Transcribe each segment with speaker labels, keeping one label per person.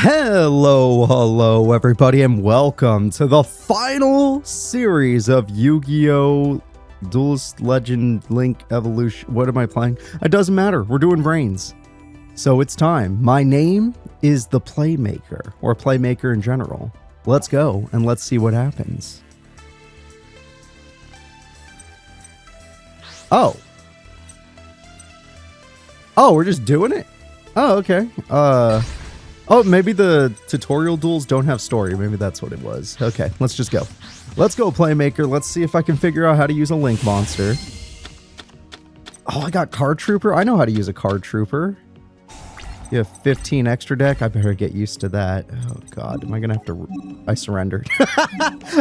Speaker 1: Hello everybody, and welcome to the final series of Yu-Gi-Oh! Duelist Legend Link Evolution. What am I playing? It doesn't matter. We're doing Vrains. So it's time. My name is the Playmaker, or Playmaker in general. Let's go, and let's see what happens. Oh, we're just doing it? Oh, okay. Oh, maybe the tutorial duels don't have story. Maybe that's what it was. Okay, let's just go. Let's go, Playmaker. Let's see if I can figure out how to use a Link monster. Oh, I got Card Trooper. I know how to use a Card Trooper. You have 15 extra deck. I better get used to that. Oh, God. Am I going to have to... I surrendered.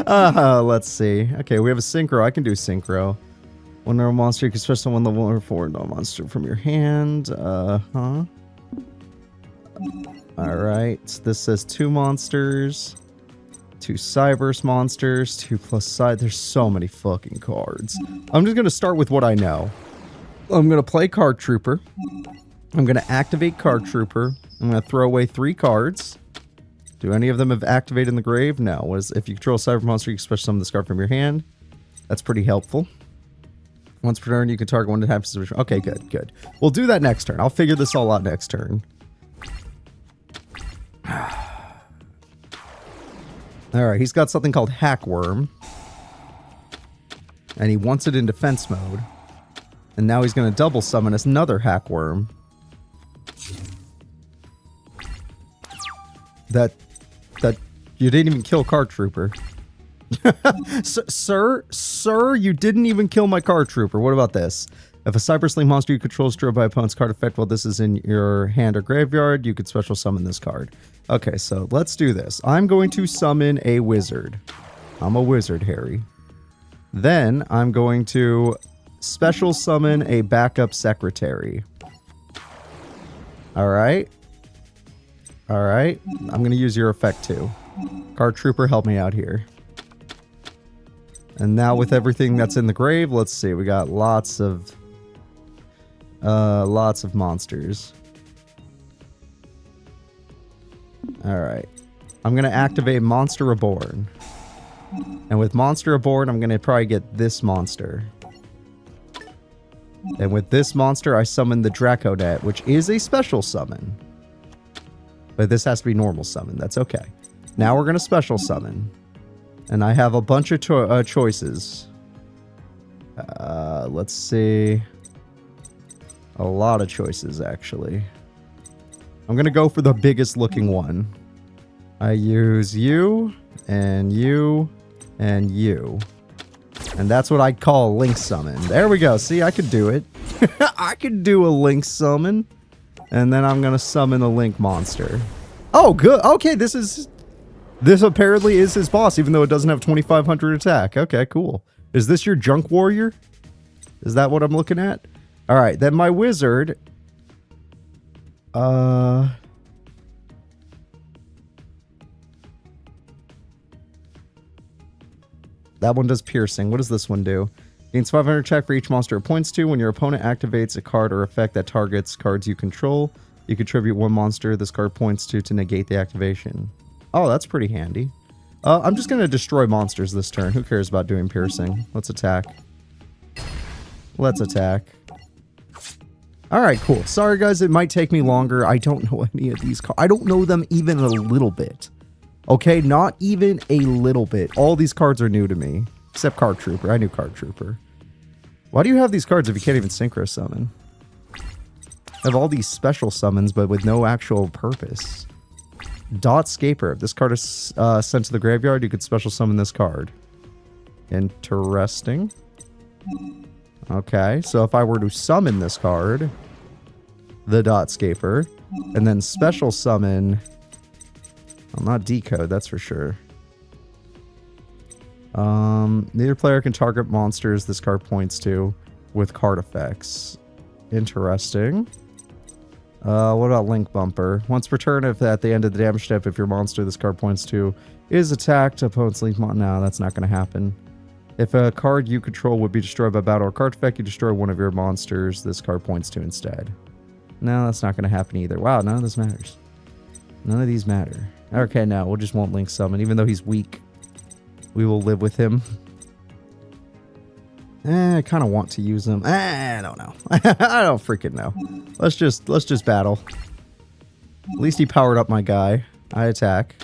Speaker 1: Let's see. Okay, we have a Synchro. I can do Synchro. One normal monster. You can switch to one level or 4 normal monster from your hand. Alright, this says 2 monsters, 2 Cyberse monsters, 2 plus side. There's so many fucking cards. I'm just going to start with what I know. I'm going to play Card Trooper. I'm going to activate Card Trooper. I'm going to throw away 3 cards. Do any of them have activated in the grave? No. If you control a Cyber monster, you can special summon this card from your hand. That's pretty helpful. Once per turn, you can target one that happens to... Okay, good. We'll do that next turn. I'll figure this all out next turn. Alright, he's got something called Hackworm. And he wants it in defense mode. And now he's going to double summon us another Hackworm. That you didn't even kill Card Trooper. Sir, you didn't even kill my Card Trooper. What about this? If a Cyberse Link monster you control is destroyed by opponent's card effect while this is in your hand or graveyard, you could special summon this card. Okay, so let's do this. I'm going to summon a wizard. I'm a wizard, Harry. Then I'm going to special summon a backup secretary. Alright. I'm going to use your effect too. Card Trooper, help me out here. And now with everything that's in the grave, let's see. We got lots of monsters. Alright. I'm going to activate Monster Reborn. And with Monster Reborn, I'm going to probably get this monster. And with this monster, I summon the Draconet, which is a special summon. But this has to be normal summon. That's okay. Now we're going to special summon. And I have a bunch of choices. Let's see. A lot of choices, actually. I'm going to go for the biggest looking one. I use you, and you, and you. And that's what I call a Link Summon. There we go. See, I could do it. I could do a Link Summon. And then I'm going to summon a Link monster. Oh, good. Okay, this apparently is his boss, even though it doesn't have 2,500 attack. Okay, cool. Is this your Junk Warrior? Is that what I'm looking at? Alright, then my wizard... That one does piercing. What does this one do? Gains 500 attack for each monster it points to. When your opponent activates a card or effect that targets cards you control, you contribute 1 monster this card points to negate the activation. Oh, that's pretty handy. I'm just going to destroy monsters this turn. Who cares about doing piercing? Let's attack. Let's attack. Alright, cool. Sorry, guys. It might take me longer. I don't know any of these cards. I don't know them even a little bit. Okay? Not even a little bit. All these cards are new to me. Except Card Trooper. I knew Card Trooper. Why do you have these cards if you can't even Synchro Summon? I have all these special summons, but with no actual purpose. Dot Scaper. If this card is sent to the graveyard, you could special summon this card. Interesting. Okay, so if I were to summon this card, the Dot Scaper, and then special summon... Well, not Decode, that's for sure. Neither player can target monsters this card points to with card effects. Interesting. What about Link Bumper? Once per turn, if at the end of the damage step, if your monster this card points to is attacked, opponent's Link Mon... No, that's not going to happen. If a card you control would be destroyed by battle or card effect, you destroy one of your monsters this card points to instead. No, that's not going to happen either. Wow, none of this matters. None of these matter. Okay, no, we'll just won't link summon. Even though he's weak, we will live with him. I kind of want to use him. I don't know. I don't freaking know. Let's just battle. At least he powered up my guy. I attack.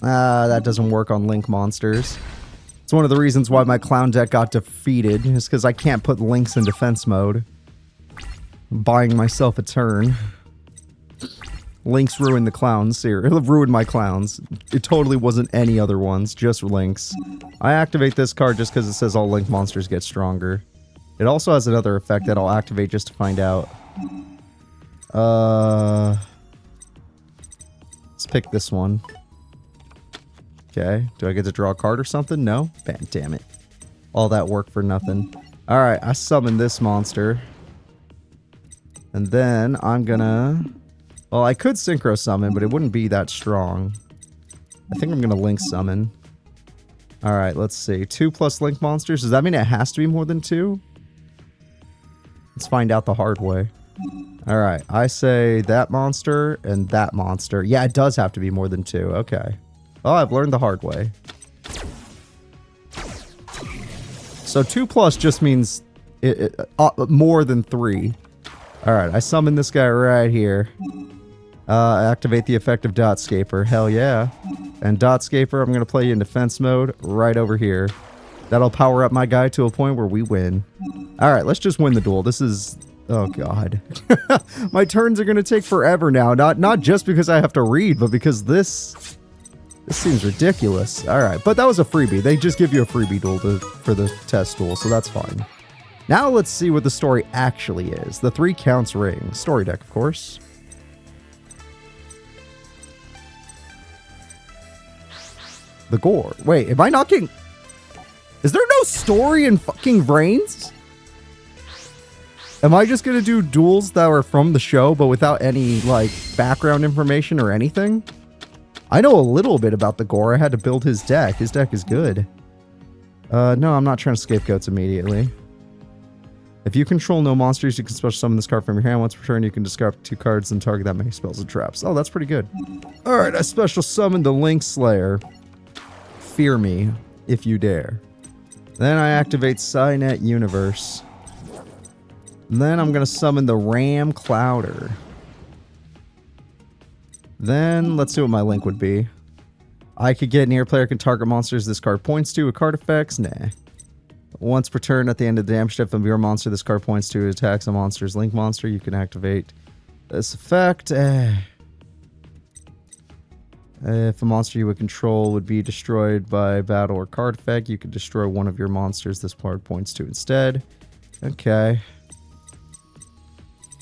Speaker 1: That doesn't work on link monsters. It's one of the reasons why my clown deck got defeated, is because I can't put links in defense mode. I'm buying myself a turn. Links ruined the clowns here. Ruined my clowns. It totally wasn't any other ones, just links. I activate this card just because it says all link monsters get stronger. It also has another effect that I'll activate just to find out. Let's pick this one. Okay. Do I get to draw a card or something? No? Damn it. All that work for nothing. Alright, I summon this monster. And then I'm gonna... Well, I could synchro summon, but it wouldn't be that strong. I think I'm gonna link summon. Alright, let's see. 2+ link monsters. Does that mean it has to be more than 2? Let's find out the hard way. Alright, I say that monster and that monster. Yeah, it does have to be more than 2. Okay. Oh, I've learned the hard way. So 2+ just means more than 3. Alright, I summon this guy right here. Activate the effect of Dotscaper. Hell yeah. And Dotscaper, I'm going to play you in defense mode right over here. That'll power up my guy to a point where we win. Alright, let's just win the duel. This is... Oh, God. My turns are going to take forever now. Not just because I have to read, but because this seems ridiculous. Alright, but that was a freebie. They just give you a freebie duel for the test duel, so that's fine. Now let's see what the story actually is. The 3 counts ring. Story deck, of course. The Gore. Wait, am I not getting... Is there no story in fucking Vrains? Am I just gonna do duels that are from the show, but without any, like, background information or anything? I know a little bit about the Gore. I had to build his deck. His deck is good. No, I'm not trying to scapegoats immediately. If you control no monsters, you can special summon this card from your hand. Once per turn, you can discard 2 cards and target that many spells and traps. Oh, that's pretty good. Alright, I special summon the Link Slayer. Fear me, if you dare. Then I activate Cynet Universe. Then I'm going to summon the Ram Clouder. Then, let's see what my link would be. I could get near player can target monsters this card points to with card effects. Nah. Once per turn at the end of the damage step of your monster, this card points to attacks a monster's link monster. You can activate this effect. If a monster you would control would be destroyed by battle or card effect, you could destroy one of your monsters this card points to instead. Okay.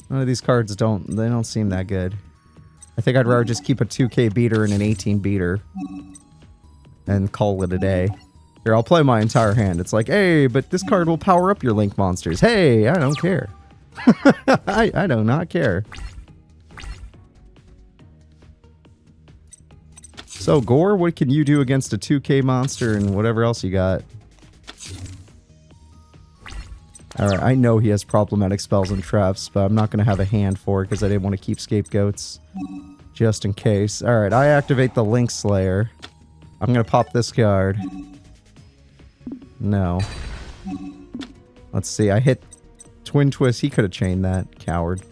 Speaker 1: None of these cards don't seem that good. I think I'd rather just keep a 2k beater and an 18 beater and call it a day. Here, I'll play my entire hand. It's like, hey, but this card will power up your link monsters. Hey, I don't care. I do not care. So, Gore, what can you do against a 2k monster and whatever else you got? Alright, I know he has problematic spells and traps, but I'm not going to have a hand for it because I didn't want to keep scapegoats. Just in case. Alright, I activate the Link Slayer. I'm going to pop this card. No. Let's see, I hit Twin Twist. He could have chained that. Coward.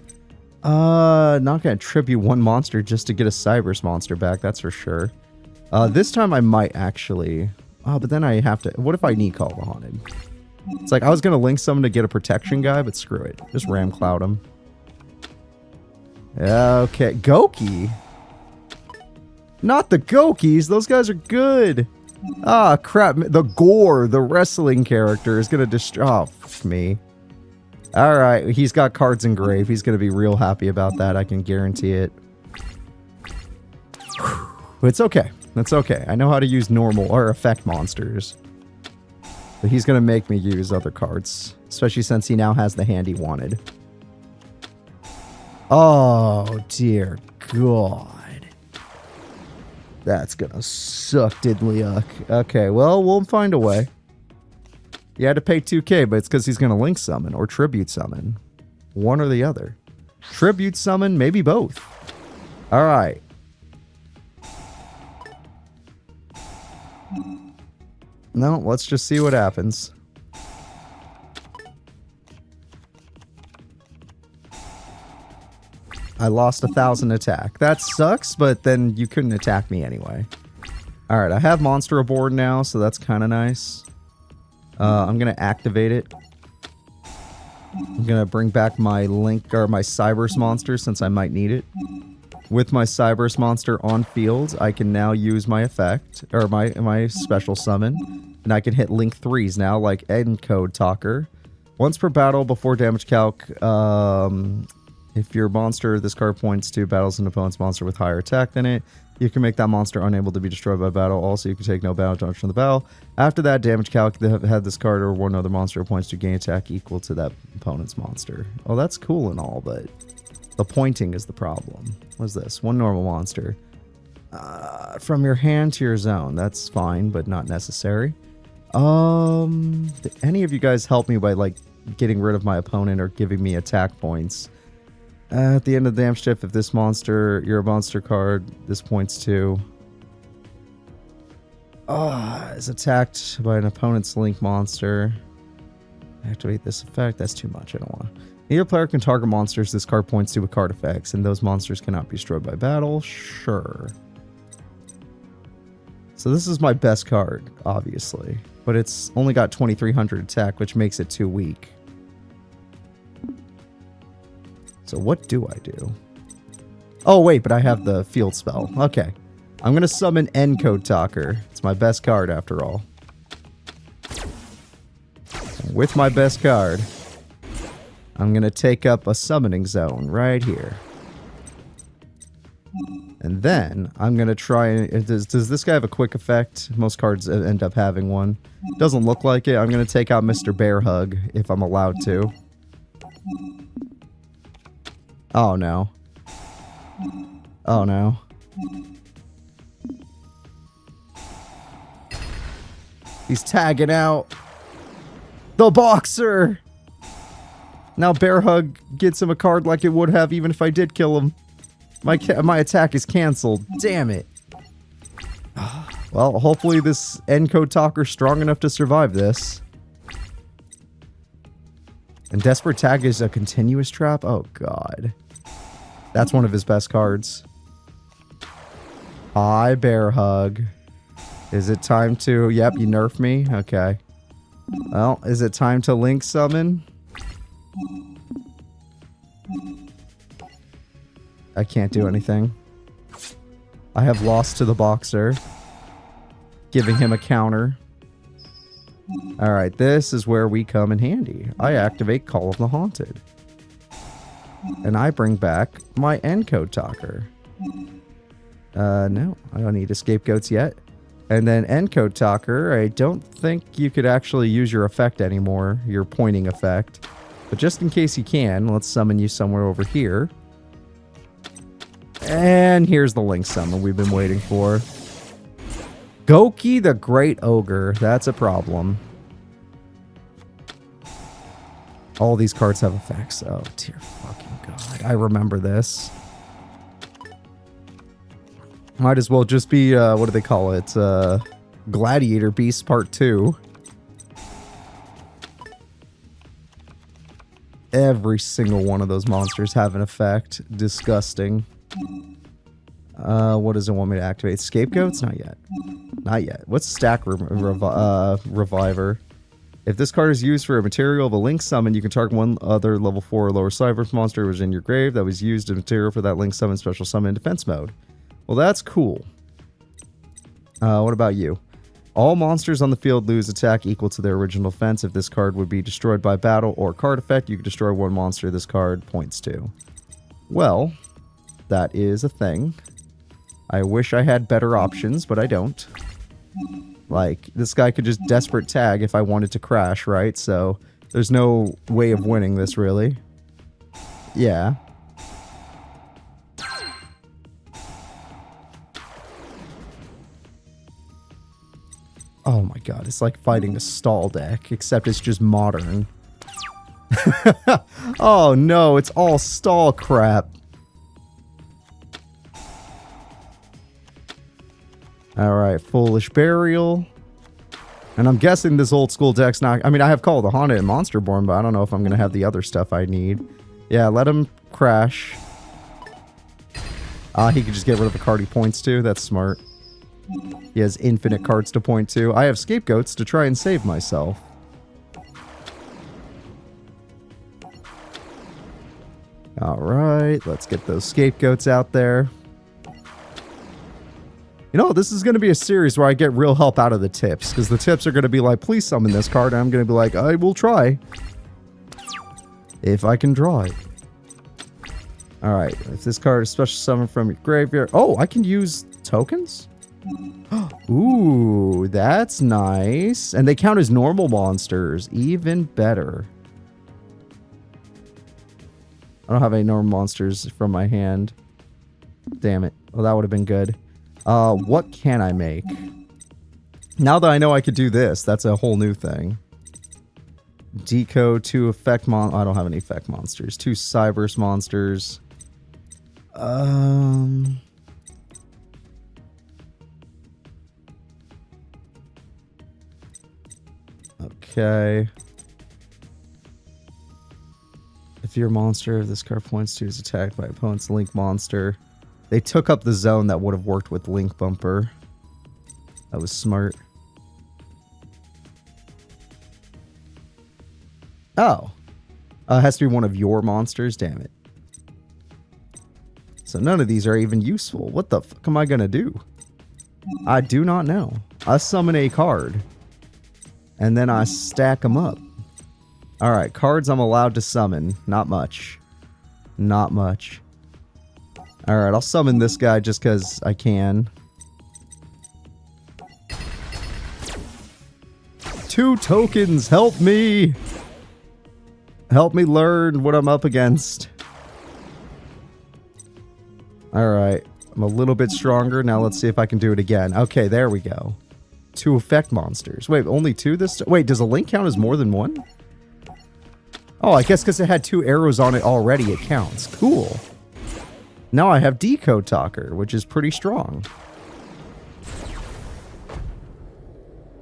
Speaker 1: Not going to tribute 1 monster just to get a Cybers monster back, that's for sure. This time I might actually... Oh, but then I have to... What if I need Call the Haunted? It's like, I was going to link summon to get a protection guy, but screw it. Just Ram Cloud him. Okay, Goki? Not the Gokis, those guys are good! Ah, crap, the Gore, the wrestling character, is going to destroy... Oh, f me. Alright, he's got cards engraved. He's going to be real happy about that, I can guarantee it. It's okay. It's okay. I know how to use normal or effect monsters. But he's going to make me use other cards. Especially since he now has the hand he wanted. Oh, dear God. That's going to suck diddly yuck. Okay, well, we'll find a way. You had to pay 2k, but it's because he's going to link summon or tribute summon. One or the other. Tribute summon, maybe both. All right. No, let's just see what happens. I lost 1,000 attack. That sucks, but then you couldn't attack me anyway. All right, I have monster aboard now, so that's kind of nice. I'm going to activate it. I'm going to bring back my Link or my Cyberse monster since I might need it. With my Cyberse monster on field, I can now use my effect, or my special summon, and I can hit Link 3s now, like Encode Talker. Once per battle before damage calc, if your monster this card points to battles an opponent's monster with higher attack than it, you can make that monster unable to be destroyed by battle. Also, you can take no battle damage from the battle. After that, damage calc had this card or one other monster points to gain attack equal to that opponent's monster. Oh, that's cool and all, but the pointing is the problem. What's this? One normal monster. From your hand to your zone. That's fine, but not necessary. Did any of you guys help me by, like, getting rid of my opponent or giving me attack points? At the end of the damage shift, if this monster, you're a monster card, this points to... is attacked by an opponent's Link monster. Activate this effect. That's too much. I don't want to. Neither player can target monsters this card points to with card effects, and those monsters cannot be destroyed by battle. Sure. So this is my best card, obviously. But it's only got 2,300 attack, which makes it too weak. So what do I do? Oh, wait, but I have the field spell. Okay. I'm going to summon Encode Talker. It's my best card, after all. With my best card, I'm going to take up a summoning zone right here. And then I'm going to try and... Does this guy have a quick effect? Most cards end up having one. Doesn't look like it. I'm going to take out Mr. Bear Hug if I'm allowed to. Oh, no. Oh, no. He's tagging out the boxer. Now Bear Hug gets him a card like it would have even if I did kill him. My attack is canceled. Damn it. Well, hopefully this Encode Talker's strong enough to survive this. And Desperate Tag is a continuous trap? Oh, God. That's one of his best cards. Hi, Bear Hug. Is it time to... Yep, you nerfed me? Okay. Well, is it time to Link summon? I can't do anything. I have lost to the boxer. Giving him a counter. Alright, this is where we come in handy. I activate Call of the Haunted. And I bring back my Encode Talker. No, I don't need scapegoats yet. And then Encode Talker, I don't think you could actually use your effect anymore, your pointing effect. But just in case you can, let's summon you somewhere over here. And here's the Link summon we've been waiting for. Goki the Great Ogre, that's a problem. All these cards have effects. Oh, dear fucking God. I remember this. Might as well just be, what do they call it? Gladiator Beast Part 2. Every single one of those monsters have an effect. Disgusting. What does it want me to activate? Scapegoats? Not yet. Not yet. What's Stack Reviver? If this card is used for a material of a Link summon, you can target one other level 4 or lower Cyberse monster which was in your grave that was used as material for that Link summon special summon in defense mode. Well, that's cool. What about you? All monsters on the field lose attack equal to their original defense. If this card would be destroyed by battle or card effect, you can destroy one monster this card points to. Well, that is a thing. I wish I had better options, but I don't. Like, this guy could just Desperate Tag if I wanted to crash, right? So, there's no way of winning this, really. Yeah. Oh my God, it's like fighting a stall deck, except it's just modern. Oh no, it's all stall crap. Alright, Foolish Burial. And I'm guessing this old school deck's not... I mean, I have Call of the Haunted and Monsterborn, but I don't know if I'm going to have the other stuff I need. Yeah, let him crash. He could just get rid of a card he points to. That's smart. He has infinite cards to point to. I have Scapegoats to try and save myself. Alright, let's get those Scapegoats out there. You know, this is going to be a series where I get real help out of the tips. Because the tips are going to be like, please summon this card. And I'm going to be like, I will try. If I can draw it. Alright, if this card is special summon from your graveyard. Oh, I can use tokens? Ooh, that's nice. And they count as normal monsters. Even better. I don't have any normal monsters from my hand. Damn it. Well, that would have been good. What can I make? Now that I know I could do this, that's a whole new thing. Decode 2 effect I don't have any effect monsters. 2 Cyberse monsters. Okay. If your monster of this card points to is attacked by opponent's Link monster. They took up the zone that would have worked with Link Bumper. That was smart. Oh. It has to be one of your monsters? Damn it. So none of these are even useful. What the fuck am I gonna do? I do not know. I summon a card. And then I stack them up. Alright, cards I'm allowed to summon. Not much. Not much. Alright, I'll summon this guy just because I can. 2 tokens, help me! Help me learn what I'm up against. Alright, I'm a little bit stronger. Now let's see if I can do it again. Okay, there we go. 2 effect monsters. Wait, only 2 this... Wait, does a link count as more than 1? Oh, I guess because it had 2 arrows on it already, it counts. Cool. Now I have Decode Talker, which is pretty strong.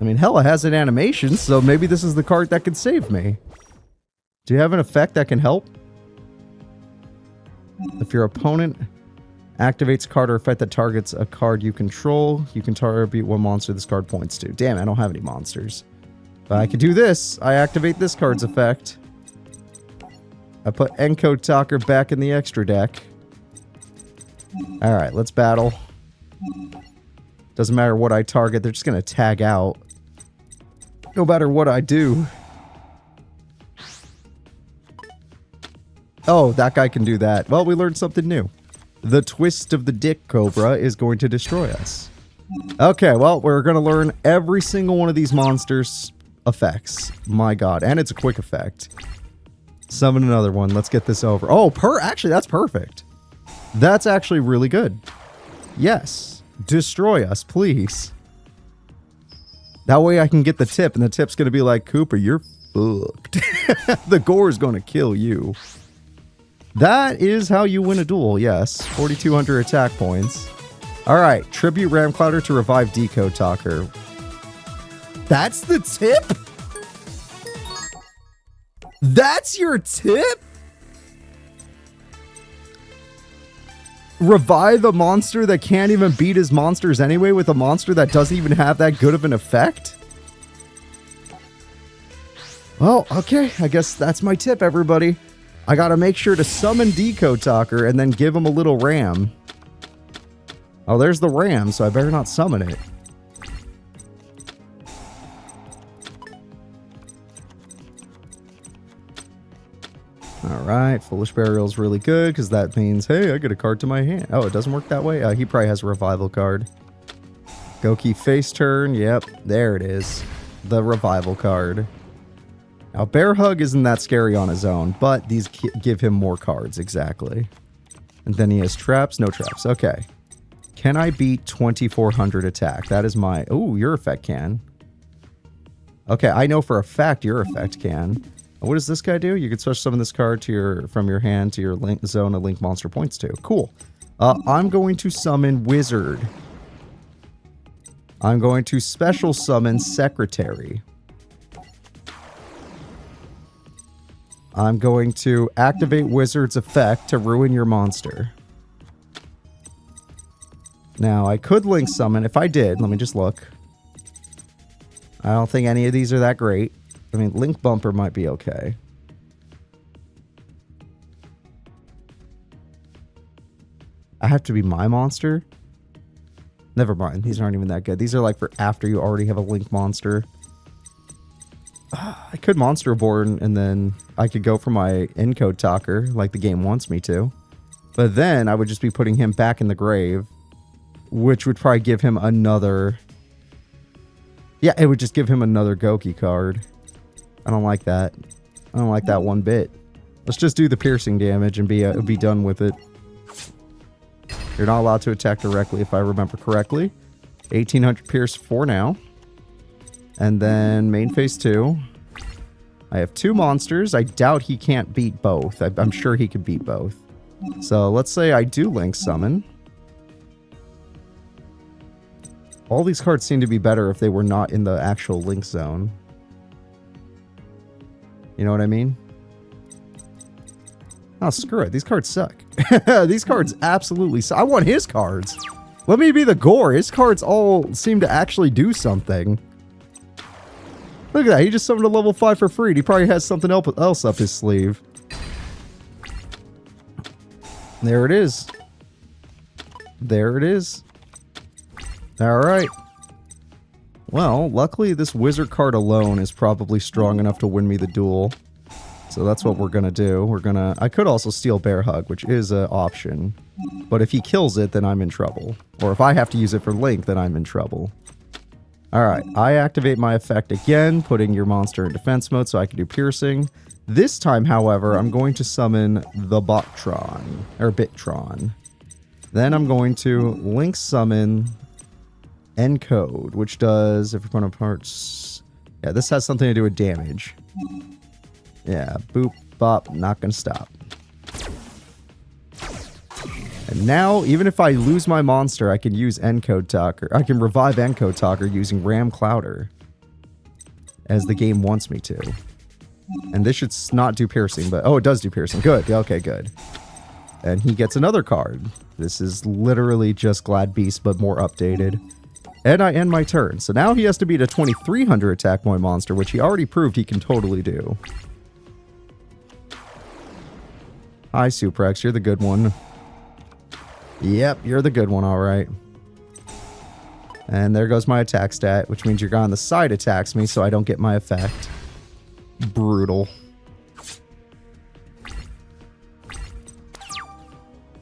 Speaker 1: I mean, hell, it has an animation, so maybe this is the card that can save me. Do you have an effect that can help? If your opponent activates a card or effect that targets a card you control, you can target one monster this card points to. Damn, I don't have any monsters. But I could do this. I activate this card's effect. I put Encode Talker back in the extra deck. Alright, let's battle. Doesn't matter what I target, they're just gonna tag out. No matter what I do. Oh, that guy can do that. Well, we learned something new. The twist of the Dick Cobra is going to destroy us. Okay, well, we're gonna learn every single one of these monsters' effects. My god, and it's a quick effect. Summon another one, let's get this over. Oh, actually, that's perfect. That's actually really good. Yes. Destroy us, please. That way I can get the tip, and the tip's going to be like, Cooper, you're fucked. The Gore is going to kill you. That is how you win a duel, yes. 4,200 attack points. Alright, tribute Ramclouder to revive Decode Talker. That's the tip? That's your tip? Revive a monster that can't even beat his monsters anyway with a monster that doesn't even have that good of an effect? Well, okay, I guess that's my tip, everybody. I gotta make sure to summon Decode Talker and then give him a little ram. Oh, there's the ram, so I better not summon it. Alright, Foolish Burial is really good, because that means, hey, I get a card to my hand. Oh, it doesn't work that way? He probably has a revival card. Goki face turn, yep, there it is. The revival card. Now, Bear Hug isn't that scary on his own, but these give him more cards, exactly. And then he has traps, no traps, okay. Can I beat 2,400 attack? That is my... Ooh, your effect can. Okay, I know for a fact your effect can. What does this guy do? You can special summon this card to from your hand to your link zone a link monster points to. Cool. I'm going to summon Wizard. I'm going to special summon Secretary. I'm going to activate Wizard's effect to ruin your monster. Now, I could link summon. If I did, let me just look. I don't think any of these are that great. I mean, Link Bumper might be okay. I have to be my monster? Never mind. These aren't even that good. These are like for after you already have a Link monster. I could Monster Born and then I could go for my Encode Talker like the game wants me to. But then I would just be putting him back in the grave, which would probably give him another... Yeah, it would just give him another Goki card. I don't like that. I don't like that one bit. Let's just do the piercing damage and be done with it. You're not allowed to attack directly if I remember correctly. 1800 pierce for now. And then main phase 2. I have 2 monsters. I doubt he can't beat both. I'm sure he could beat both. So let's say I do link summon. All these cards seem to be better if they were not in the actual link zone. You know what I mean? Oh, screw it. These cards suck. These cards absolutely suck. I want his cards. Let me be the Gore. His cards all seem to actually do something. Look at that. He just summoned a level 5 for free. He probably has something else up his sleeve. There it is. There it is. Alright. Well, luckily this wizard card alone is probably strong enough to win me the duel. So that's what we're gonna do. I could also steal Bear Hug, which is an option. But if he kills it, then I'm in trouble. Or if I have to use it for Link, then I'm in trouble. Alright, I activate my effect again, putting your monster in defense mode so I can do piercing. This time, however, I'm going to summon the Botron, or Bitron. Then I'm going to Link summon Encode, which does, if opponent parts... Yeah, this has something to do with damage. Yeah, boop, bop, not gonna stop. And now, even if I lose my monster, I can use Encode Talker. I can revive Encode Talker using Ram Clouder. As the game wants me to. And this should not do piercing, but... Oh, it does do piercing. Good. Okay, good. And he gets another card. This is literally just Glad Beast, but more updated. And I end my turn. So now he has to beat a 2300 attack point monster, which he already proved he can totally do. Hi, Suprex. You're the good one. Yep, you're the good one, alright. And there goes my attack stat, which means your guy on the side attacks me, so I don't get my effect. Brutal.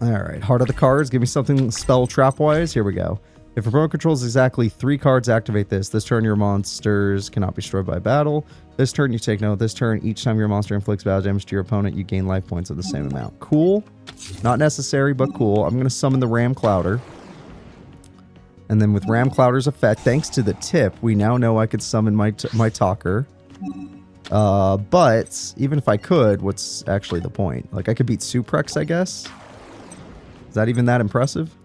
Speaker 1: Alright, Heart of the Cards. Give me something spell trap-wise. Here we go. If opponent controls exactly 3 cards, activate this. This turn, your monsters cannot be destroyed by battle. This turn, you take note. This turn, each time your monster inflicts battle damage to your opponent, you gain life points of the same amount. Cool. Not necessary, but cool. I'm going to summon the Ram Clouder. And then with Ram Clouder's effect, thanks to the tip, we now know I could summon my Talker. But even if I could, what's actually the point? Like, I could beat Suprex, I guess? Is that even that impressive?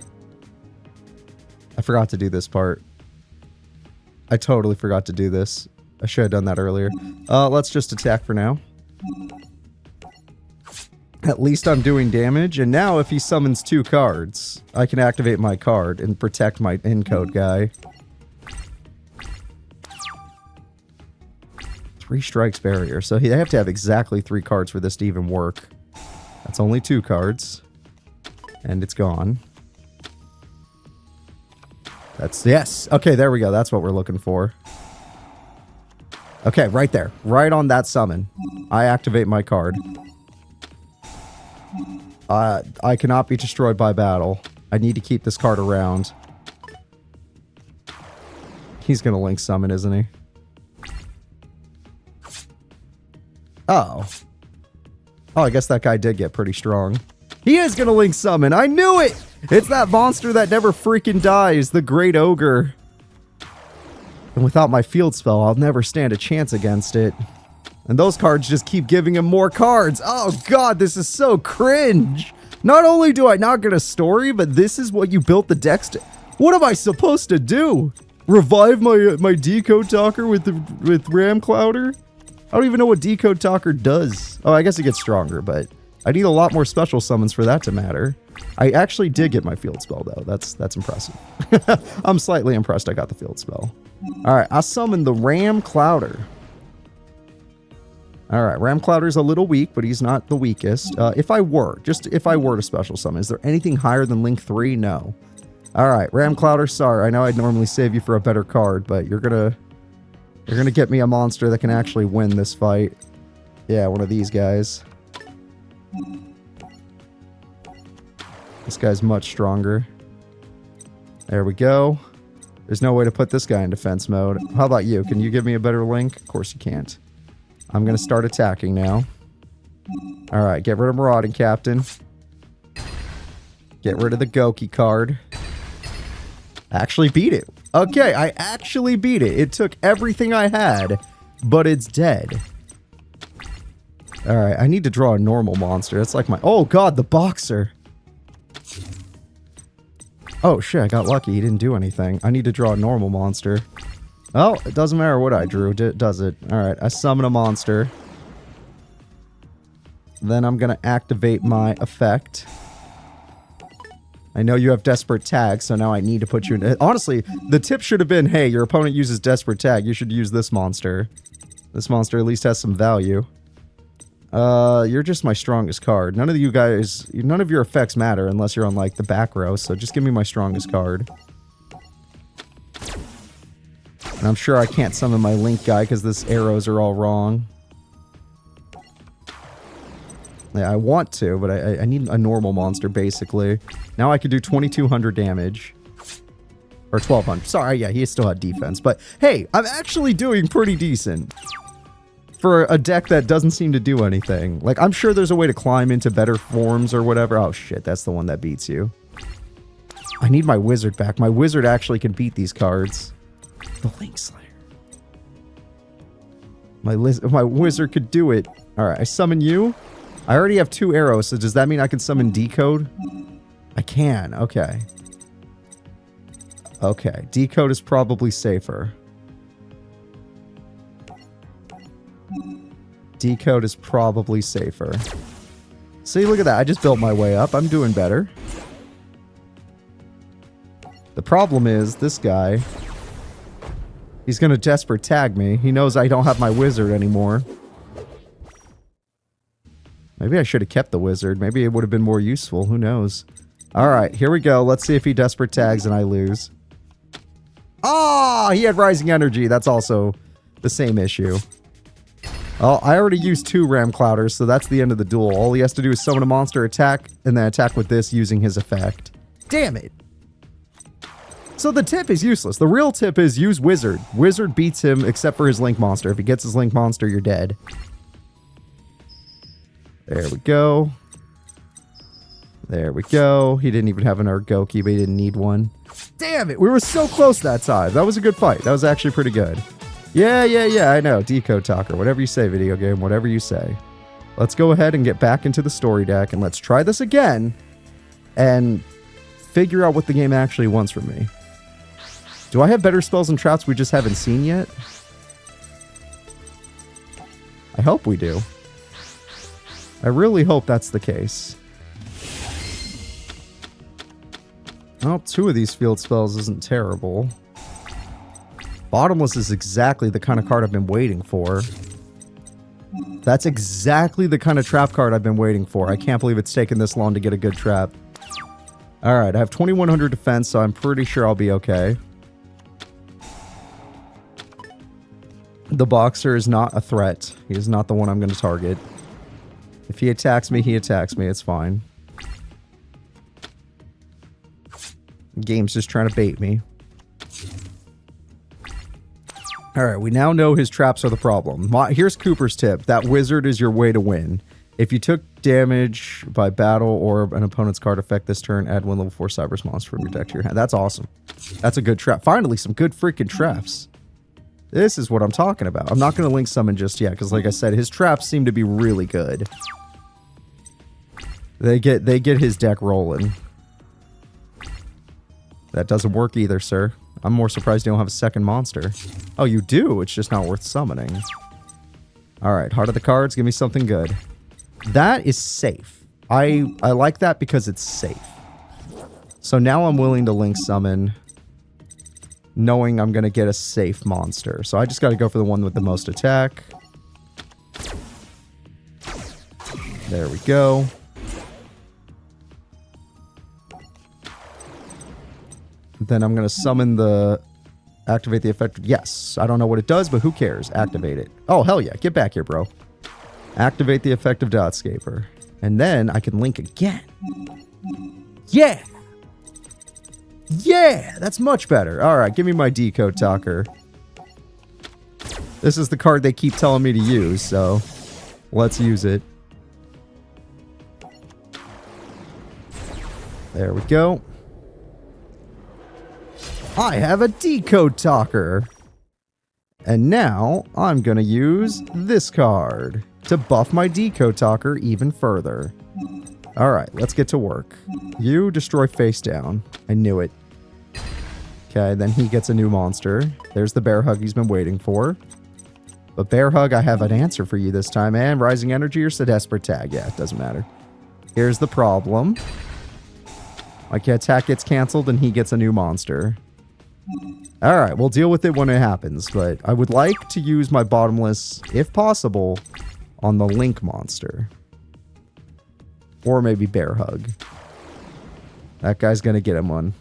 Speaker 1: I forgot to do this part. I totally forgot to do this. I should have done that earlier. Let's just attack for now. At least I'm doing damage. And now if he summons 2 cards, I can activate my card and protect my encode guy. 3 strikes barrier. So they have to have exactly 3 cards for this to even work. That's only 2 cards. And it's gone. That's, yes. Okay, there we go. That's what we're looking for. Okay, right there. Right on that summon. I activate my card. I cannot be destroyed by battle. I need to keep this card around. He's gonna link summon, isn't he? Oh. Oh, I guess that guy did get pretty strong. He is gonna link summon. I knew it! It's that monster that never freaking dies, the Great Ogre. And without my field spell, I'll never stand a chance against it. And those cards just keep giving him more cards. Oh god, this is so cringe. Not only do I not get a story, but this is what you built the decks to. What am I supposed to do? Revive my Decode Talker with Ram Clouder? I don't even know what Decode Talker does. Oh, I guess it gets stronger, but I need a lot more special summons for that to matter. I actually did get my field spell, though. That's impressive. I'm slightly impressed I got the field spell. All right, I summoned the Ram Clouder. All right, Ram Clouder's a little weak, but he's not the weakest. If I were to special summon, is there anything higher than Link 3? No. All right, Ram Clouder, sorry. I know I'd normally save you for a better card, but you're gonna get me a monster that can actually win this fight. Yeah, one of these guys. This guy's much stronger. There we go. There's no way to put this guy in defense mode. How about you? Can you give me a better Link? Of course you can't. I'm gonna start attacking now. All right, get rid of Marauding Captain. Get rid of the Goki card. Actually beat it. Okay, I actually beat it. It took everything I had, but it's dead. All right, I need to draw a normal monster. That's like my... Oh, God, the Boxer. Oh, shit, I got lucky. He didn't do anything. I need to draw a normal monster. Oh, it doesn't matter what I drew, does it? All right, I summon a monster. Then I'm going to activate my effect. I know you have Desperate Tag, so now I need to put you in... Honestly, the tip should have been, hey, your opponent uses Desperate Tag. You should use this monster. This monster at least has some value. You're just my strongest card. None of you guys... None of your effects matter unless you're on, like, the back row, so just give me my strongest card. And I'm sure I can't summon my Link guy because this arrows are all wrong. Yeah, I want to, but I need a normal monster, basically. Now I could do 2,200 damage. Or 1,200. Sorry, yeah, he still had defense. But, hey, I'm actually doing pretty decent. For a deck that doesn't seem to do anything. Like, I'm sure there's a way to climb into better forms or whatever. Oh, shit, that's the one that beats you. I need my wizard back. My wizard actually can beat these cards. The Link Slayer. My wizard could do it. Alright, I summon you. I already have 2 arrows, so does that mean I can summon Decode? I can, okay. Okay, Decode is probably safer. Decode is probably safer. See, look at that. I just built my way up. I'm doing better. The problem is, this guy... He's gonna Desperate Tag me. He knows I don't have my wizard anymore. Maybe I should have kept the wizard. Maybe it would have been more useful. Who knows? Alright, here we go. Let's see if he Desperate Tags and I lose. Ah, he had Rising Energy. That's also the same issue. Oh, I already used 2 Ram Clouders, so that's the end of the duel. All he has to do is summon a monster, attack, and then attack with this using his effect. Damn it! So the tip is useless. The real tip is use Wizard. Wizard beats him except for his Link monster. If he gets his Link monster, you're dead. There we go. There we go. He didn't even have an Argoki, but he didn't need one. Damn it! We were so close that time. That was a good fight. That was actually pretty good. Yeah, I know. Decode Talker. Whatever you say, video game. Whatever you say. Let's go ahead and get back into the story deck, and let's try this again and figure out what the game actually wants from me. Do I have better spells and traps we just haven't seen yet? I hope we do. I really hope that's the case. Well, 2 of these field spells isn't terrible. Bottomless is exactly the kind of card I've been waiting for. That's exactly the kind of trap card I've been waiting for. I can't believe it's taken this long to get a good trap. Alright, I have 2,100 defense, so I'm pretty sure I'll be okay. The Boxer is not a threat. He is not the one I'm going to target. If he attacks me, he attacks me. It's fine. The game's just trying to bait me. Alright, we now know his traps are the problem. Here's Cooper's tip. That wizard is your way to win. If you took damage by battle or an opponent's card effect this turn, add 1 level 4 Cyberse monster from your deck to your hand. That's awesome. That's a good trap. Finally, some good freaking traps. This is what I'm talking about. I'm not going to link summon just yet, because like I said, his traps seem to be really good. They get his deck rolling. That doesn't work either, sir. I'm more surprised you don't have a second monster. Oh, you do? It's just not worth summoning. Alright, Heart of the Cards, give me something good. That is safe. I like that because it's safe. So now I'm willing to link summon, knowing I'm going to get a safe monster. So I just got to go for the one with the most attack. There we go. Then I'm going to summon the... Activate the effect. Yes. I don't know what it does, but who cares? Activate it. Oh, hell yeah. Get back here, bro. Activate the effect of Dotscaper. And then I can link again. Yeah! Yeah! That's much better. Alright, give me my Decode Talker. This is the card they keep telling me to use, so... Let's use it. There we go. I have a Decode Talker. And now, I'm gonna use this card to buff my Decode Talker even further. Alright, let's get to work. You destroy face down. I knew it. Okay, then he gets a new monster. There's the Bear Hug he's been waiting for. But Bear Hug, I have an answer for you this time. And Rising Energy or Sedesperate Tag. Yeah, it doesn't matter. Here's the problem. My attack gets canceled and he gets a new monster. Alright, we'll deal with it when it happens, but I would like to use my Bottomless, if possible, on the Link monster. Or maybe Bear Hug. That guy's gonna get him one.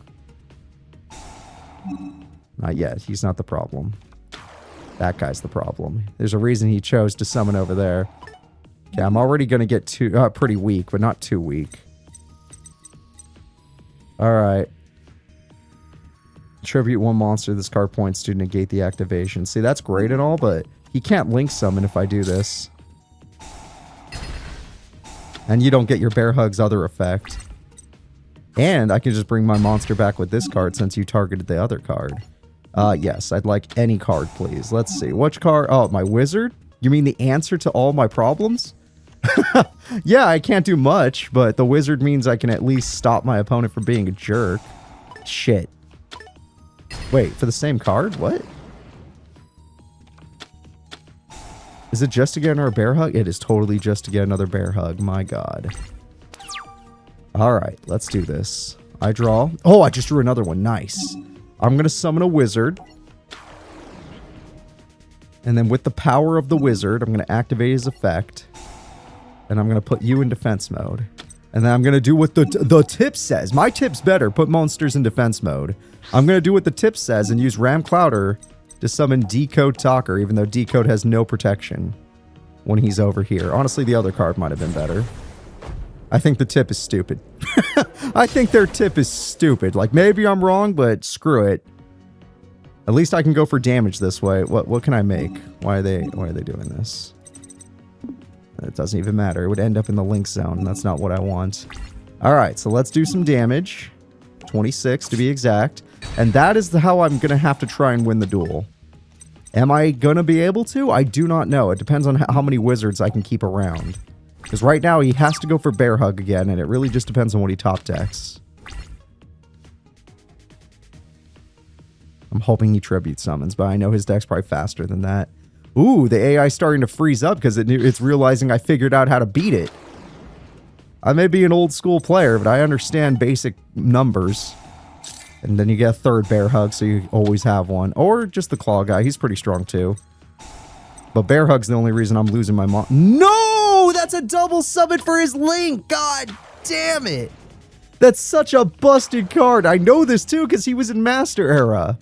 Speaker 1: Not yet, he's not the problem. That guy's the problem. There's a reason he chose to summon over there. Okay, I'm already gonna get pretty weak, but not too weak. Alright. Tribute one monster this card points to negate the activation. See, that's great and all, but he can't link summon if I do this. And you don't get your Bear Hug's other effect. And I can just bring my monster back with this card since you targeted the other card. Yes, I'd like any card, please. Let's see. Which card? Oh, my wizard? You mean the answer to all my problems? Yeah, I can't do much, but the wizard means I can at least stop my opponent from being a jerk. Shit. Wait, for the same card? What? Is it just to get another Bear Hug? It is totally just to get another Bear Hug. My god. Alright, let's do this. I draw. Oh, I just drew another one. Nice. I'm going to summon a wizard. And then with the power of the wizard, I'm going to activate his effect. And I'm going to put you in defense mode. And then I'm going to do what the tip says. My tip's better. Put monsters in defense mode. I'm going to do what the tip says and use Ram Clouder to summon Decode Talker, even though Decode has no protection when he's over here. Honestly, the other card might have been better. I think the tip is stupid. I think their tip is stupid. Like, maybe I'm wrong, but screw it. At least I can go for damage this way. What can I make? Why are they doing this? It doesn't even matter. It would end up in the link zone. That's not what I want. Alright, so let's do some damage. 26 to be exact. And that is how I'm going to have to try and win the duel. Am I going to be able to? I do not know. It depends on how many wizards I can keep around. Because right now he has to go for Bear Hug again, and it really just depends on what he top decks. I'm hoping he tribute summons, but I know his deck's probably faster than that. Ooh, the AI's starting to freeze up because it's realizing I figured out how to beat it. I may be an old school player, but I understand basic numbers. And then you get a third Bear Hug, so you always have one. Or just the Claw guy. He's pretty strong, too. But Bear Hug's the only reason I'm losing my No! That's a double summon for his Link! God damn it! That's such a busted card. I know this, too, because he was in Master Era.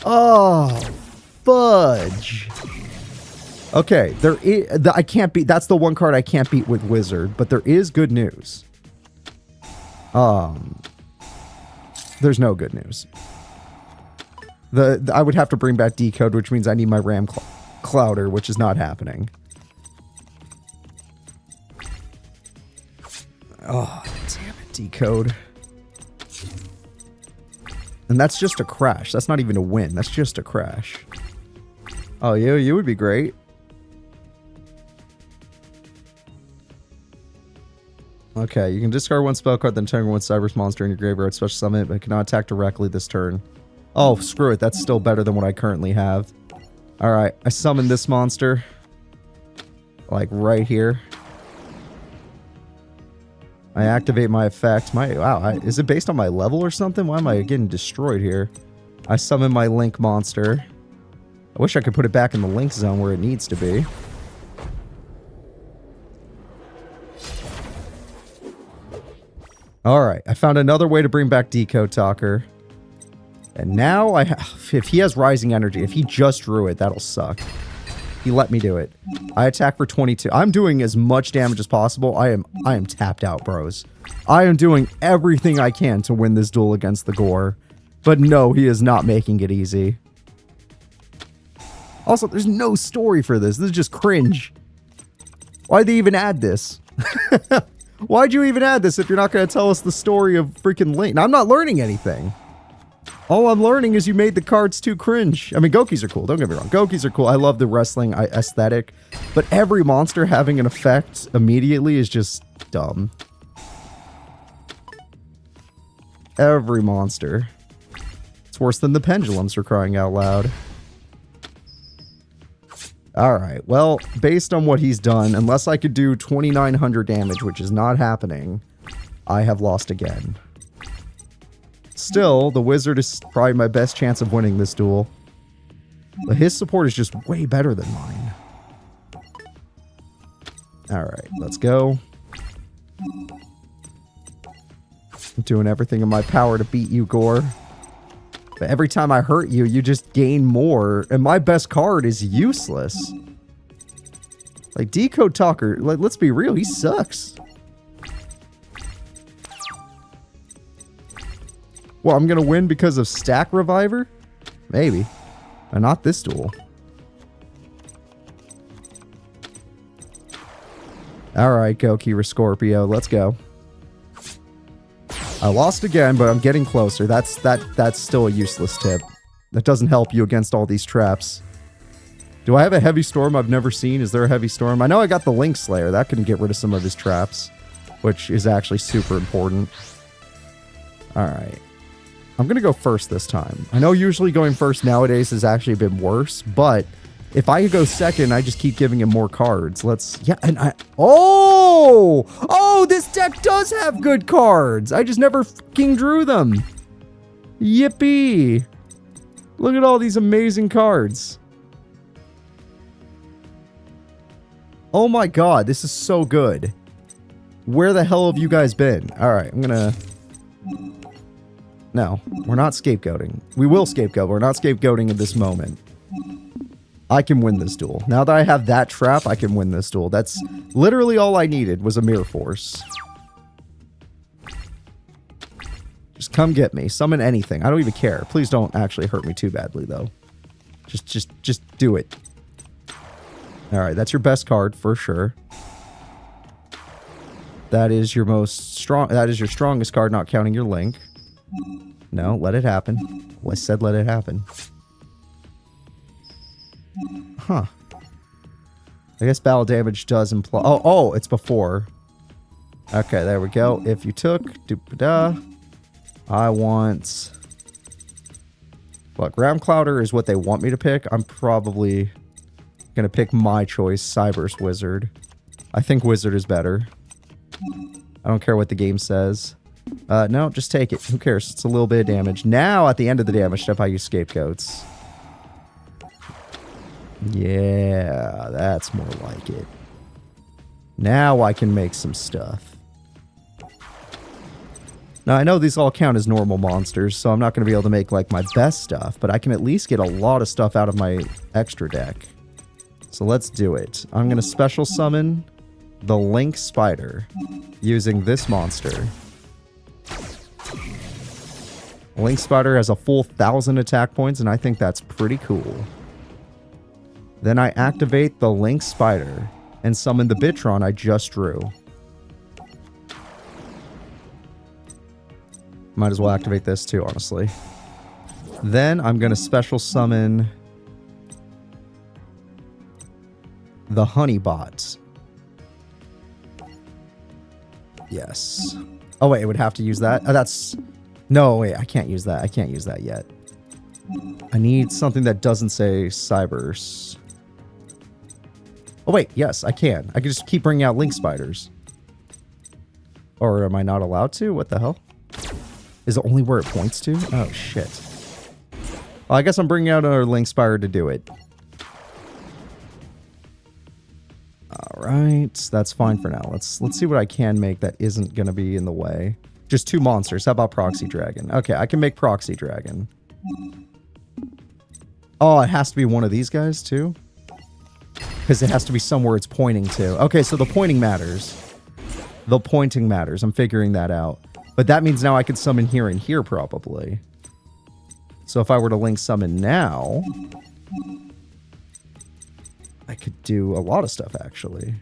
Speaker 1: Oh, fudge. Okay, I can't beat... That's the one card I can't beat with Wizard, but there is good news. There's no good news. I would have to bring back Decode, which means I need my Ram Clouder, which is not happening. Oh, damn it, Decode. And that's just a crash. That's not even a win. That's just a crash. Oh, you would be great. Okay, you can discard one spell card, then target one Cyberse monster in your graveyard, special summon it, but cannot attack directly this turn. Oh, screw it. That's still better than what I currently have. Alright, I summon this monster. Like, right here. I activate my effect. Wow, is it based on my level or something? Why am I getting destroyed here? I summon my Link monster. I wish I could put it back in the Link zone where it needs to be. Alright, I found another way to bring back Decode Talker. And now if he has Rising Energy, if he just drew it, that'll suck. He let me do it. I attack for 22. I'm doing as much damage as possible. I am tapped out, bros. I am doing everything I can to win this duel against the Gore. But no, he is not making it easy. Also, there's no story for this. This is just cringe. Why'd they even add this? Why'd you even add this if you're not going to tell us the story of freaking Link? Now, I'm not learning anything. All I'm learning is you made the cards too cringe. I mean, Gokis are cool. Don't get me wrong. Gokis are cool. I love the wrestling aesthetic. But every monster having an effect immediately is just dumb. Every monster. It's worse than the pendulums for crying out loud. Alright, well, based on what he's done, unless I could do 2,900 damage, which is not happening, I have lost again. Still, the wizard is probably my best chance of winning this duel. But his support is just way better than mine. Alright, let's go. I'm doing everything in my power to beat you, Gore. But every time I hurt you, you just gain more. And my best card is useless. Like, Decode Talker, like, let's be real, he sucks. Well, I'm going to win because of Stack Reviver? Maybe. But not this duel. Alright, Gokira Scorpio, let's go. I lost again, but I'm getting closer. That's still a useless tip. That doesn't help you against all these traps. Do I have a Heavy Storm I've never seen? Is there a Heavy Storm? I know I got the Link Slayer. That can get rid of some of his traps, which is actually super important. Alright. I'm going to go first this time. I know usually going first nowadays has actually been worse, but if I could go second, I just keep giving him more cards. Oh, this deck does have good cards. I just never fucking drew them. Yippee. Look at all these amazing cards. Oh my god, this is so good. Where the hell have you guys been? Alright, I'm gonna... No, we're not scapegoating. We will scapegoat, but we're not scapegoating at this moment. I can win this duel. Now that I have that trap, I can win this duel. That's literally all I needed was a Mirror Force. Just come get me. Summon anything. I don't even care. Please don't actually hurt me too badly, though. Just do it. Alright, that's your best card, for sure. That is your your strongest card, not counting your Link. No, let it happen. Well, I said let it happen. Huh. I guess battle damage does imply... Oh, it's before. Okay, there we go. If you took... I want... What, Ground Clouder is what they want me to pick. I'm probably going to pick my choice, Cyberse Wizard. I think Wizard is better. I don't care what the game says. No, just take it. Who cares? It's a little bit of damage. Now, at the end of the damage step, I use Scapegoats. Yeah, that's more like it. Now I can make some stuff. Now, I know these all count as normal monsters, so I'm not going to be able to make, like, my best stuff, but I can at least get a lot of stuff out of my extra deck. So let's do it. I'm going to special summon the Link Spider using this monster. Link Spider has a full 1,000 attack points, and I think that's pretty cool. Then I activate the Link Spider and summon the Bitron I just drew. Might as well activate this too, honestly. Then I'm going to special summon the honey bot. Yes. Oh, wait, it would have to use that? That's... No, wait, I can't use that. I can't use that yet. I need something that doesn't say Cybers. Oh, wait, yes, I can. I can just keep bringing out link spiders. Or am I not allowed to? What the hell? Is it only where it points to? Oh, shit. Well, I guess I'm bringing out another link spider to do it. Alright, that's fine for now. Let's see what I can make that isn't going to be in the way. Just 2 monsters. How about Proxy Dragon? Okay, I can make Proxy Dragon. Oh, it has to be one of these guys, too? Because it has to be somewhere it's pointing to. Okay, so the pointing matters. The pointing matters. I'm figuring that out. But that means now I can summon here and here, probably. So if I were to link summon now... I could do a lot of stuff, actually.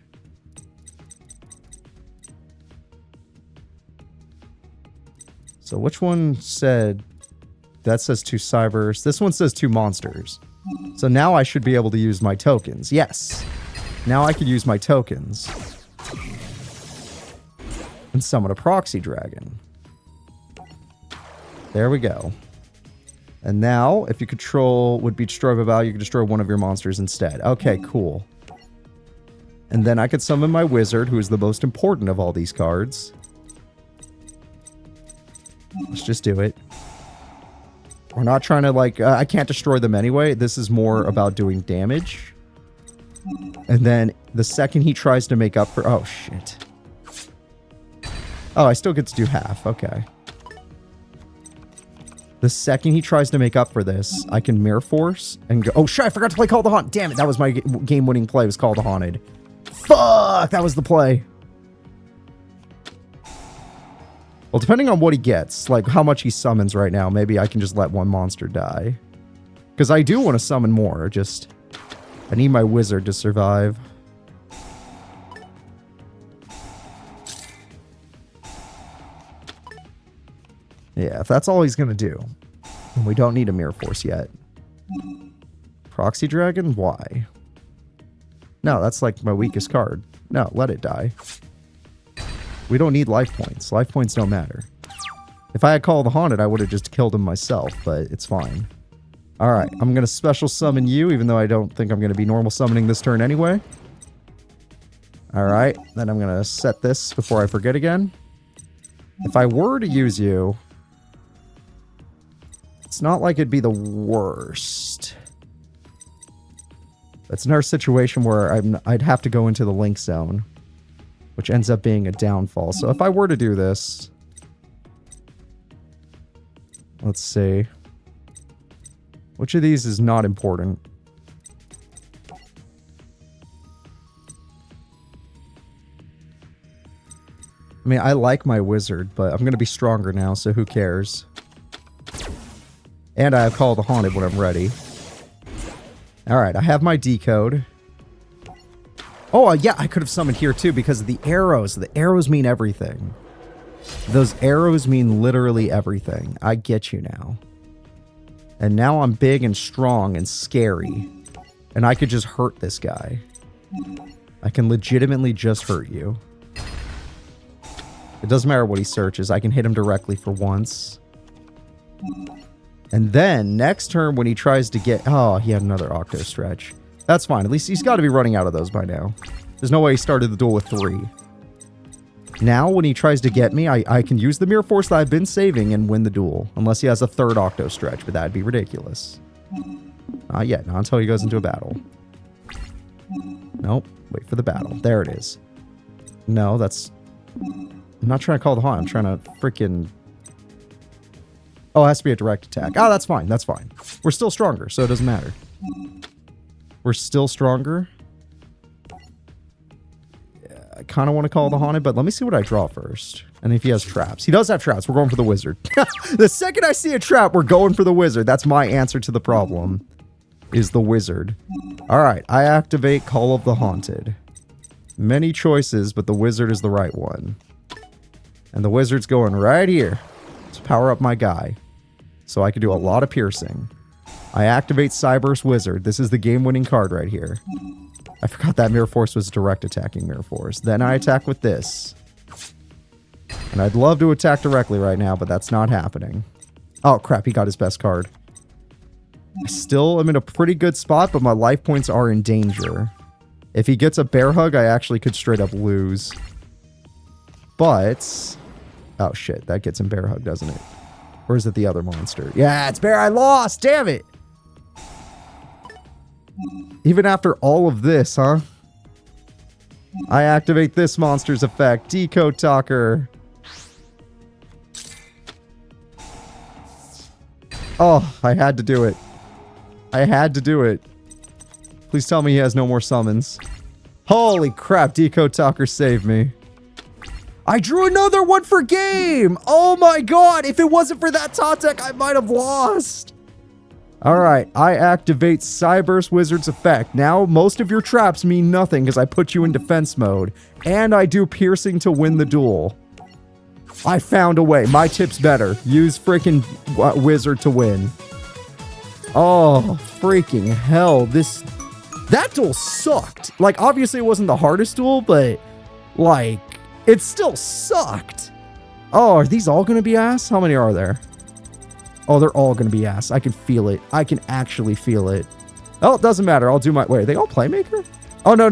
Speaker 1: So which one said... That says 2 Cybers. This one says 2 monsters. So now I should be able to use my tokens. Yes. Now I could use my tokens. And summon a Proxy Dragon. There we go. And now, if you control would be destroyed by value, you can destroy one of your monsters instead. Okay, cool. And then I could summon my wizard, who is the most important of all these cards. Let's just do it. We're not trying to, like... I can't destroy them anyway. This is more about doing damage. And then, the second he tries to make up for... Oh, shit. Oh, I still get to do half. Okay. The second he tries to make up for this, I can Mirror Force and go... Oh, shit, I forgot to play Call the Haunt. Damn it, that was my game-winning play, was Call the Haunted. Fuck, that was the play. Well, depending on what he gets, like how much he summons right now, maybe I can just let one monster die. Because I do want to summon more, just... I need my wizard to survive. Yeah, if that's all he's going to do, then we don't need a Mirror Force yet. Proxy Dragon? Why? No, that's like my weakest card. No, let it die. We don't need life points. Life points don't matter. If I had Call the Haunted, I would have just killed him myself, but it's fine. Alright, I'm going to special summon you, even though I don't think I'm going to be normal summoning this turn anyway. Alright, then I'm going to set this before I forget again. If I were to use you... It's not like it'd be the worst. It's another situation where I'd have to go into the link zone, which ends up being a downfall. So if I were to do this... Let's see. Which of these is not important? I mean, I like my wizard, but I'm going to be stronger now, so who cares? And I have Call the Haunted when I'm ready. Alright, I have my decode. Oh, yeah, I could have summoned here too because of the arrows. The arrows mean everything. Those arrows mean literally everything. I get you now. And now I'm big and strong and scary. And I could just hurt this guy. I can legitimately just hurt you. It doesn't matter what he searches. I can hit him directly for once. And then, next turn when he tries to get... Oh, he had another Octo Stretch. That's fine. At least he's got to be running out of those by now. There's no way he started the duel with 3. Now, when he tries to get me, I can use the Mirror Force that I've been saving and win the duel. Unless he has a 3rd Octo Stretch, but that'd be ridiculous. Not yet. Not until he goes into a battle. Nope. Wait for the battle. There it is. No, that's... I'm not trying to Call the Haunt. I'm trying to freaking... Oh, it has to be a direct attack. Oh, that's fine. That's fine. We're still stronger, so it doesn't matter. We're still stronger. Yeah, I kind of want to Call the Haunted, but let me see what I draw first. And if he has traps. He does have traps. We're going for the wizard. The second I see a trap, we're going for the wizard. That's my answer to the problem. Is the wizard. Alright, I activate Call of the Haunted. Many choices, but the wizard is the right one. And the wizard's going right here to power up my guy. So I can do a lot of piercing. I activate Cyber's Wizard. This is the game-winning card right here. I forgot that Mirror Force was direct attacking Mirror Force. Then I attack with this. And I'd love to attack directly right now, but that's not happening. Oh, crap. He got his best card. I still am in a pretty good spot, but my life points are in danger. If he gets a Bear Hug, I actually could straight up lose. But... oh, shit. That gets him Bear Hug, doesn't it? Or is it the other monster? Yeah, it's Bear. I lost. Damn it. Even after all of this, huh? I activate this monster's effect. Decode Talker. Oh, I had to do it. I had to do it. Please tell me he has no more summons. Holy crap, Decode Talker saved me. I drew another one for game! Oh my god, if it wasn't for that Totek, I might have lost. Alright, I activate Cyburst Wizard's effect. Now, most of your traps mean nothing because I put you in defense mode. And I do piercing to win the duel. I found a way. My tip's better. Use freaking wizard to win. Oh, freaking hell. That duel sucked. Like, obviously it wasn't the hardest duel, but, like, it still sucked. Oh, are these all going to be ass? How many are there? Oh, they're all going to be ass. I can feel it. I can actually feel it. Oh, it doesn't matter. I'll do my... wait, are they all Playmaker? Oh, no.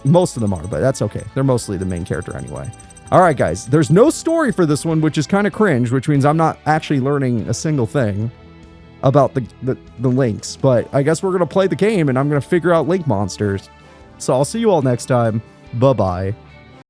Speaker 1: Most of them are, but that's okay. They're mostly the main character anyway. All right, guys. There's no story for this one, which is kind of cringe, which means I'm not actually learning a single thing about the links. But I guess we're going to play the game, and I'm going to figure out link monsters. So I'll see you all next time. Bye-bye.